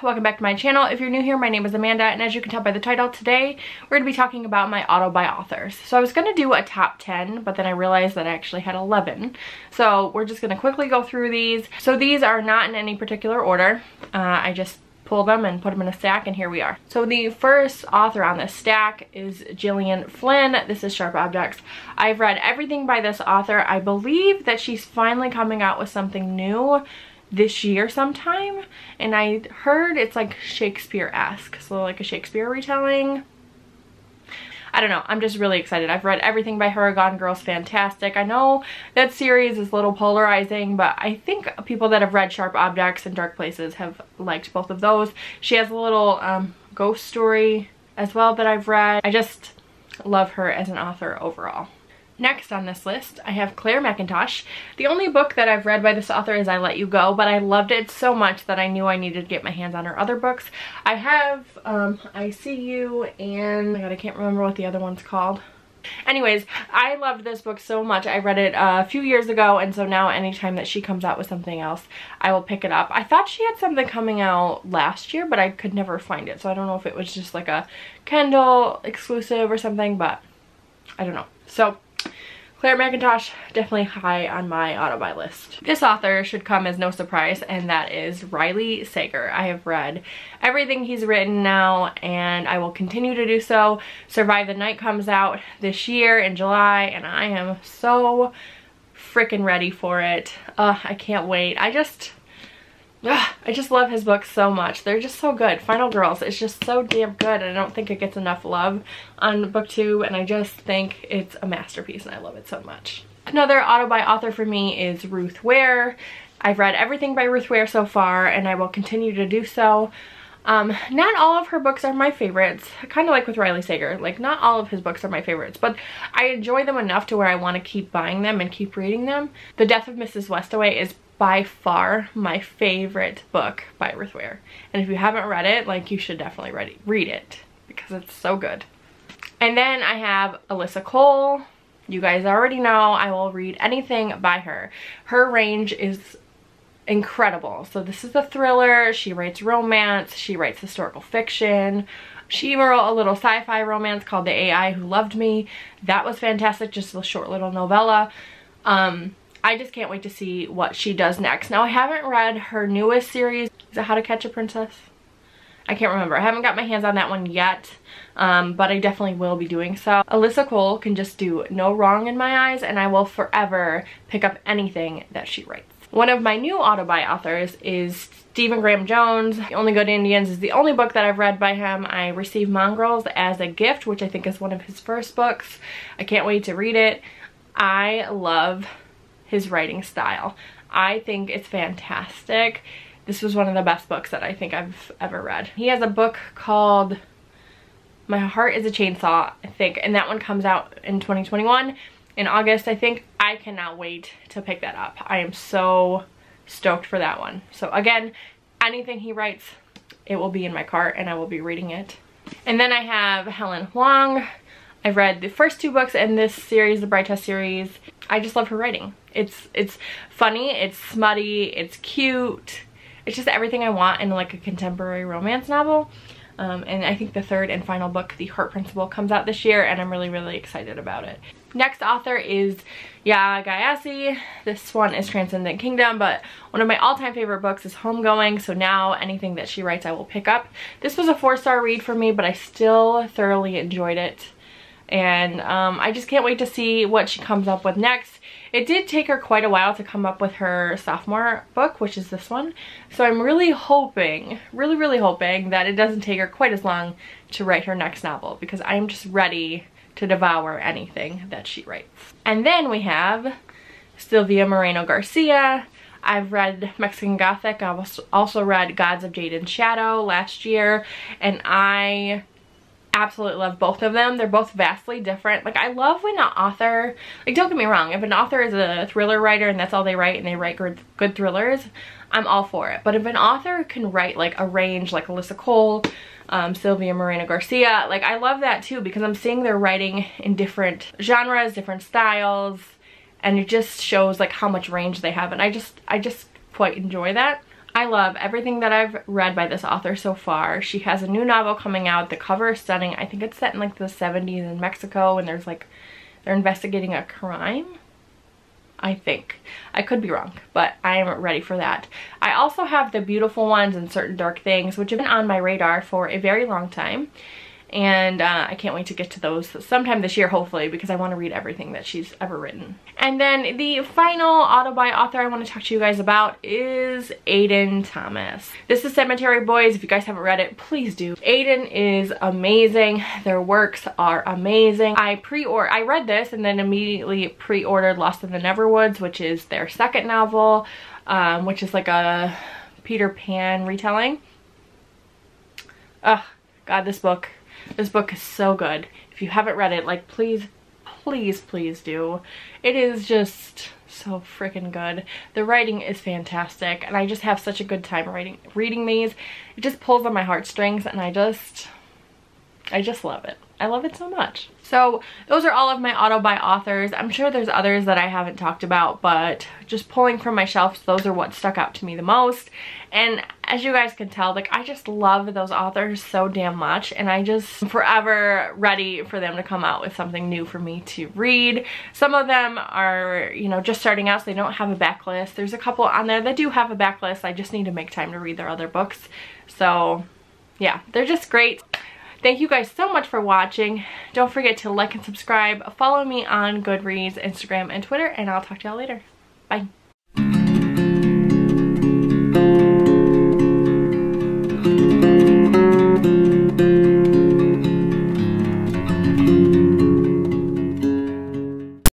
welcome back to my channel. If you're new here, my name is Amanda, and as you can tell by the title, today we're going to be talking about my auto by authors. So I was going to do a top 10, but then I realized that I actually had 11. So we're just going to quickly go through these. So these are not in any particular order. I just pull them and put them in a stack, and here we are. So the first author on this stack is Gillian Flynn. This is Sharp Objects. I've read everything by this author. I believe that she's finally coming out with something new this year sometime, and I heard it's like Shakespeare-esque, so like a Shakespeare retelling. I don't know, I'm just really excited. I've read everything by her. Gone Girl's fantastic. I know that series is a little polarizing, but I think people that have read Sharp Objects and Dark Places have liked both of those. She has a little ghost story as well that I've read. I just love her as an author overall. Next on this list, I have Claire McIntosh. The only book that I've read by this author is I Let You Go, but I loved it so much that I knew I needed to get my hands on her other books. I have I See You and, oh my god, I can't remember what the other one's called. Anyways, I loved this book so much. I read it a few years ago, and so now anytime that she comes out with something else, I will pick it up. I thought she had something coming out last year, but I could never find it, so I don't know if it was just like a Kindle exclusive or something, but I don't know. So Claire McIntosh, definitely high on my auto-buy list. This author should come as no surprise, and that is Riley Sager. I have read everything he's written now, and I will continue to do so. Survive the Night comes out this year in July, and I am so freaking ready for it. I can't wait. I just love his books so much. They're just so good. Final Girls is just so damn good, and I don't think it gets enough love on BookTube, and I just think it's a masterpiece, and I love it so much. Another auto-buy author for me is Ruth Ware. I've read everything by Ruth Ware so far, and I will continue to do so. Not all of her books are my favorites, kind of like with Riley Sager. Like, not all of his books are my favorites, but I enjoy them enough to where I want to keep buying them and keep reading them. The Death of Mrs. Westaway is by far my favorite book by Ruth Ware, and if you haven't read it, like, you should definitely read it because it's so good. And then I have Alyssa Cole. You guys already know I will read anything by her. Her range is incredible. So this is a thriller. She writes romance. She writes historical fiction. She wrote a little sci-fi romance called The AI Who Loved Me. That was fantastic, just a short little novella. I just can't wait to see what she does next. Now, I haven't read her newest series. Is it How to Catch a Princess? I can't remember. I haven't got my hands on that one yet, but I definitely will be doing so. Alyssa Cole can just do no wrong in my eyes, and I will forever pick up anything that she writes. One of my new auto-buy authors is Stephen Graham Jones. The Only Good Indians is the only book that I've read by him. I received Mongrels as a gift, which I think is one of his first books. I can't wait to read it. I love his writing style. I think it's fantastic. This was one of the best books that I think I've ever read. He has a book called My Heart is a Chainsaw, I think, and that one comes out in 2021 in August, I think. I cannot wait to pick that up. I am so stoked for that one. So again, anything he writes, it will be in my cart and I will be reading it. And then I have Helen Huang. I've read the first two books in this series, the Bright Test series. I just love her writing. It's funny, it's smutty, it's cute. It's just everything I want in like a contemporary romance novel. And I think the third and final book, The Heart Principle, comes out this year, and I'm really, really excited about it. Next author is Yaa Gyasi. This one is Transcendent Kingdom, but one of my all-time favorite books is Homegoing, so now anything that she writes I will pick up. This was a 4-star read for me, but I still thoroughly enjoyed it. And I just can't wait to see what she comes up with next. It did take her quite a while to come up with her sophomore book, which is this one. So I'm really hoping, really hoping that it doesn't take her quite as long to write her next novel, because I am just ready to devour anything that she writes. And then we have Sylvia Moreno Garcia. I've read Mexican Gothic. I've also read Gods of Jade and Shadow last year, and I absolutely love both of them. They're both vastly different. Like, I love when an author, like, don't get me wrong, if an author is a thriller writer and that's all they write and they write good thrillers, I'm all for it. But if an author can write like a range like Alyssa Cole, Sylvia Moreno Garcia, like, I love that too, because I'm seeing their writing in different genres, different styles, and it just shows like how much range they have, and I just quite enjoy that. I love everything that I've read by this author so far. She has a new novel coming out. The cover is stunning. I think it's set in like the 70s in Mexico, and there's like, they're investigating a crime. I think. I could be wrong, but I am ready for that. I also have The Beautiful Ones and Certain Dark Things, which have been on my radar for a very long time. And I can't wait to get to those sometime this year, hopefully, because I want to read everything that she's ever written. And then the final auto-buy author I want to talk to you guys about is Aiden Thomas. This is Cemetery Boys. If you guys haven't read it, please do. Aiden is amazing. Their works are amazing. I read this and then immediately pre-ordered Lost in the Neverwoods, which is their second novel, which is like a Peter Pan retelling. Oh, God, this book is so good. If you haven't read it, like, please do. It is just so freaking good. The writing is fantastic, and I just have such a good time reading these. It just pulls on my heartstrings, and I just love it. I love it so much. So those are all of my auto-buy authors. I'm sure there's others that I haven't talked about, but just pulling from my shelves, those are what stuck out to me the most. And as you guys can tell, like, I just love those authors so damn much, and I just am forever ready for them to come out with something new for me to read. Some of them are, you know, just starting out, so they don't have a backlist. There's a couple on there that do have a backlist. I just need to make time to read their other books. So yeah, they're just great. Thank you guys so much for watching. Don't forget to like and subscribe. Follow me on Goodreads, Instagram, and Twitter, and I'll talk to y'all later. Bye.